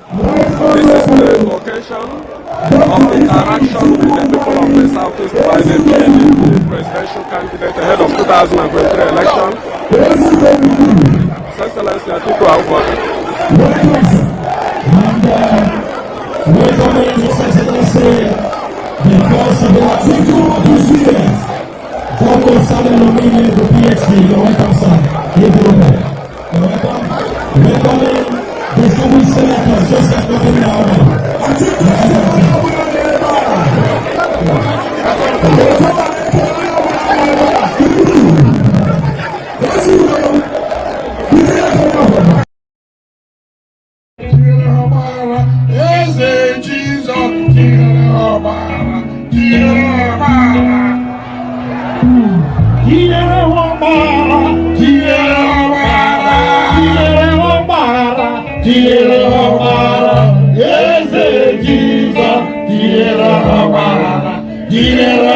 This is the occasion of interaction with the people of the Southeast by the PDP presidential candidate ahead of 2023 election. His Excellency Atiku welcoming His Excellency, the first of the Atiku this year, Dr. Samuel Omini, the PhD. You're welcome, sir. You're welcome. Welcoming the civil senator, Joseph Governor. Dinero